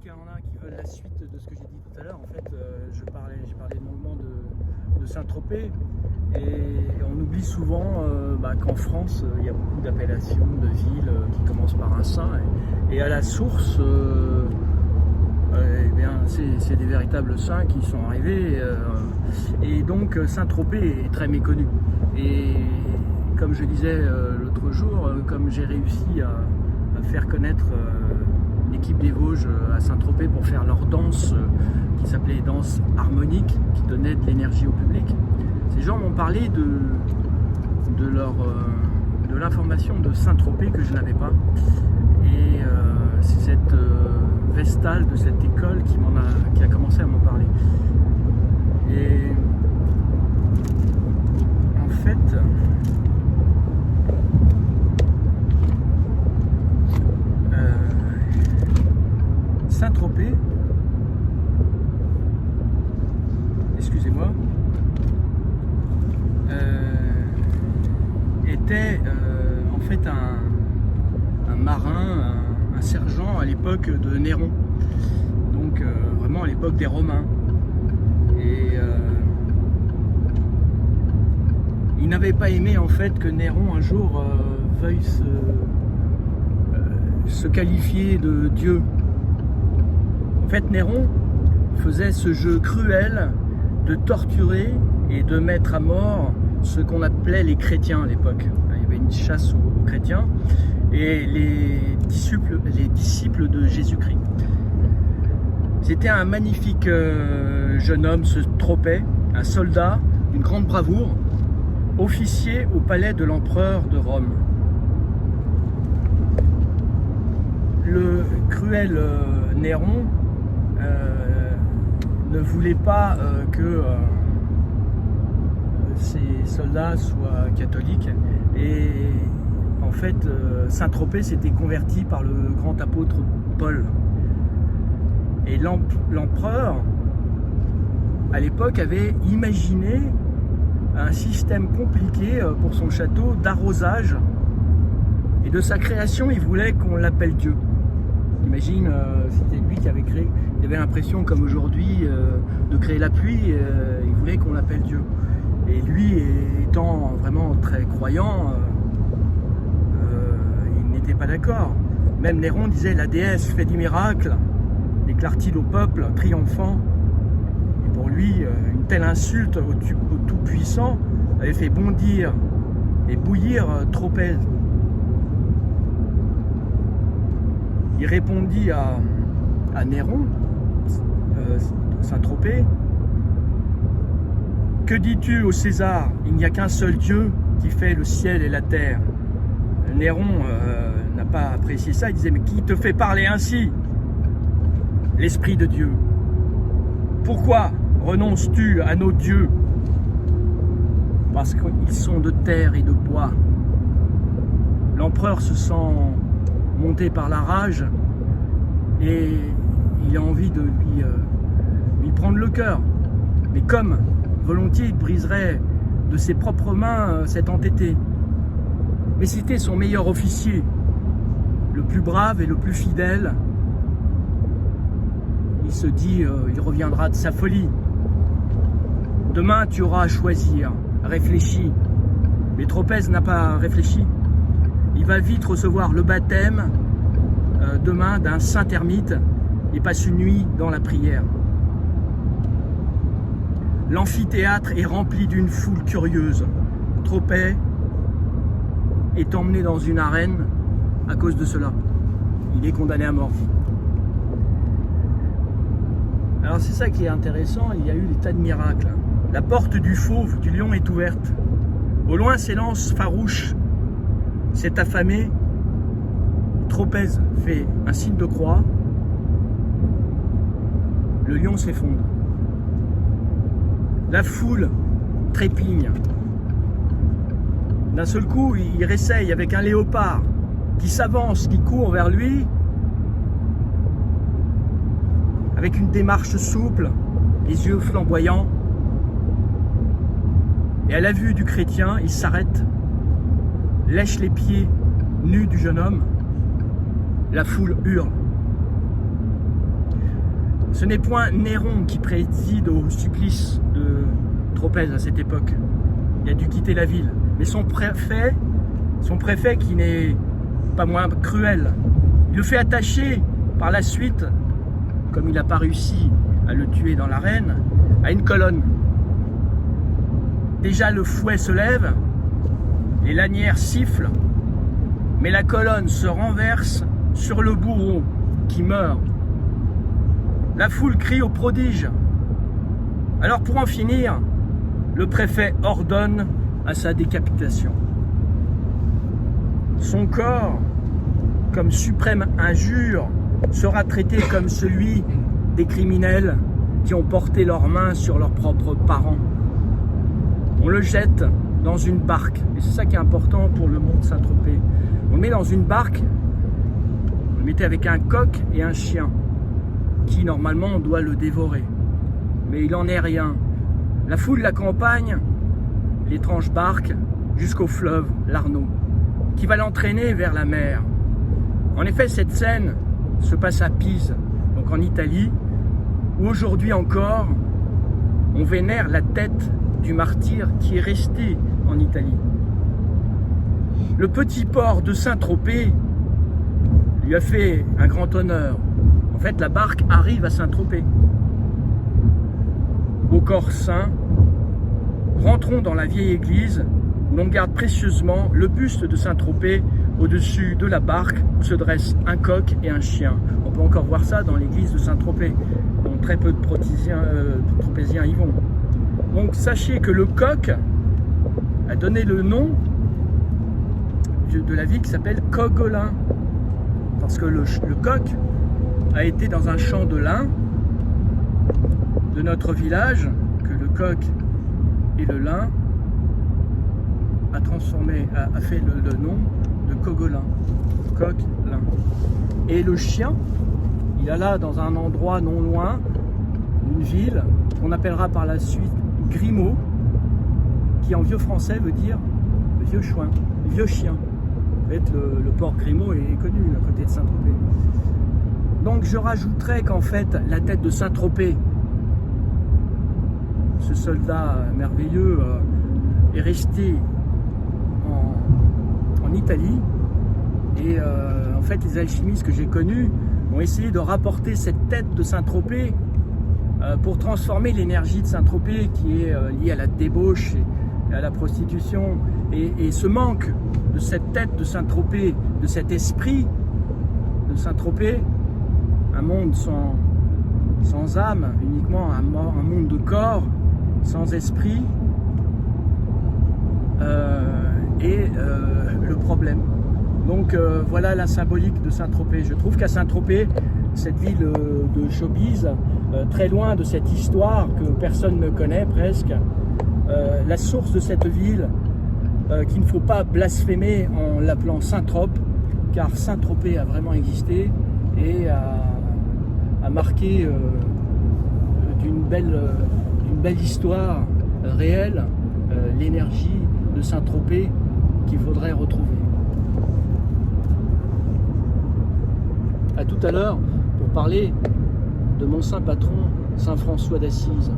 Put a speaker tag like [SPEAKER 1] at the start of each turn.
[SPEAKER 1] qu'il y en a qui veulent la suite de ce que j'ai dit tout à l'heure, en fait, j'ai parlé longuement de Saint-Tropez, et on oublie souvent qu'en France, il y a beaucoup d'appellations, de villes qui commencent par un Saint, et à la source, c'est des véritables saints qui sont arrivés, et donc Saint-Tropez est très méconnu. Et comme je disais l'autre jour, comme j'ai réussi à faire connaître l'équipe des Vosges à Saint-Tropez pour faire leur danse qui s'appelait danse harmonique, qui donnait de l'énergie au public, ces gens m'ont parlé de l'information de Saint-Tropez que je n'avais pas. Et c'est cette vestale de cette école qui a commencé à m'en parler. Et en fait, Saint-Tropez, excusez-moi, était en fait un marin, un sergent à l'époque de Néron, donc vraiment à l'époque des Romains. Et il n'avait pas aimé en fait que Néron un jour veuille se qualifier de Dieu. En fait, Néron faisait ce jeu cruel de torturer et de mettre à mort ce qu'on appelait les chrétiens à l'époque. Il y avait une chasse aux chrétiens et les disciples de Jésus-Christ. C'était un magnifique jeune homme, ce Tropez, un soldat d'une grande bravoure, officier au palais de l'empereur de Rome. Le cruel Néron ne voulait pas que ces soldats soient catholiques, et en fait Saint-Tropez s'était converti par le grand apôtre Paul, et l'empereur à l'époque avait imaginé un système compliqué pour son château d'arrosage, et de sa création il voulait qu'on l'appelle Dieu. Imagine, c'était lui qui avait créé, il avait l'impression comme aujourd'hui de créer la pluie, il voulait qu'on l'appelle Dieu. Et lui étant vraiment très croyant, il n'était pas d'accord. Même Néron disait la déesse fait des miracles, déclare-t-il au peuple triomphant. Et pour lui, une telle insulte au Tout-Puissant avait fait bondir et bouillir Tropez. Il répondit à Néron, Saint-Tropez: « Que dis-tu au César? Il n'y a qu'un seul Dieu qui fait le ciel et la terre. » Néron n'a pas apprécié ça, il disait: « Mais qui te fait parler ainsi? L'Esprit de Dieu. Pourquoi renonces-tu à nos dieux? Parce qu'ils sont de terre et de bois. » L'empereur se sent monté par la rage, et il a envie de lui prendre le cœur. Mais comme volontiers il briserait de ses propres mains cet entêté. Mais c'était son meilleur officier, le plus brave et le plus fidèle. Il se dit, il reviendra de sa folie. Demain tu auras à choisir, réfléchis. Mais Tropez n'a pas réfléchi. Il va vite recevoir le baptême demain d'un saint ermite et passe une nuit dans la prière. L'amphithéâtre est rempli d'une foule curieuse. Tropez est emmené dans une arène à cause de cela. Il est condamné à mort. Alors c'est ça qui est intéressant, il y a eu des tas de miracles. La porte du fauve, du lion est ouverte. Au loin s'élance farouche cet affamé. Tropez fait un signe de croix. Le lion s'effondre. La foule trépigne. D'un seul coup, il réessaye avec un léopard qui s'avance, qui court vers lui, avec une démarche souple, les yeux flamboyants. Et à la vue du chrétien, il s'arrête, lèche les pieds nus du jeune homme. La foule hurle. Ce n'est point Néron qui préside au supplice de Tropez à cette époque. Il a dû quitter la ville. Mais son préfet qui n'est pas moins cruel, il le fait attacher par la suite, comme il n'a pas réussi à le tuer dans l'arène, à une colonne. Déjà le fouet se lève, les lanières sifflent, mais la colonne se renverse sur le bourreau qui meurt. La foule crie au prodige. Alors pour en finir, le préfet ordonne à sa décapitation. Son corps, comme suprême injure, sera traité comme celui des criminels qui ont porté leurs mains sur leurs propres parents. On le jette dans une barque, et c'est ça qui est important pour le mont de Saint-Tropez. On le met dans une barque, on le mettait avec un coq et un chien, qui normalement doit le dévorer. Mais il n'en est rien. La foule l'accompagne, l'étrange barque, jusqu'au fleuve l'Arno, qui va l'entraîner vers la mer. En effet, cette scène se passe à Pise, donc en Italie, où aujourd'hui encore, on vénère la tête du martyr qui est resté en Italie. Le petit port de Saint-Tropez lui a fait un grand honneur. En fait, la barque arrive à Saint-Tropez. Au corps saint, rentrons dans la vieille église où l'on garde précieusement le buste de Saint-Tropez au-dessus de la barque où se dressent un coq et un chien. On peut encore voir ça dans l'église de Saint-Tropez, dont très peu de Tropéziens y vont. Donc sachez que le coq a donné le nom de la ville qui s'appelle Cogolin, parce que le coq a été dans un champ de lin de notre village, que le coq et le lin a fait le nom de Cogolin, coq-lin. Et le chien, il a là dans un endroit non loin, une ville qu'on appellera par la suite Grimaud, qui en vieux français veut dire le vieux chouin, le vieux chien. En fait, le port Grimaud est connu à côté de Saint-Tropez. Donc je rajouterais qu'en fait, la tête de Saint-Tropez, ce soldat merveilleux, est resté en Italie. Et en fait, les alchimistes que j'ai connus ont essayé de rapporter cette tête de Saint-Tropez pour transformer l'énergie de Saint-Tropez qui est liée à la débauche et à la prostitution. Et ce manque de cette tête de Saint-Tropez, de cet esprit de Saint-Tropez, un monde sans âme, uniquement un monde de corps, sans esprit, est le problème. Donc voilà la symbolique de Saint-Tropez. Je trouve qu'à Saint-Tropez, cette ville de showbiz, très loin de cette histoire que personne ne connaît presque, la source de cette ville, qu'il ne faut pas blasphémer en l'appelant Saint-Trope, car Saint-Tropez a vraiment existé et a marqué d'une belle histoire réelle l'énergie de Saint-Tropez qu'il faudrait retrouver. À tout à l'heure pour parler de mon saint patron, Saint François d'Assise.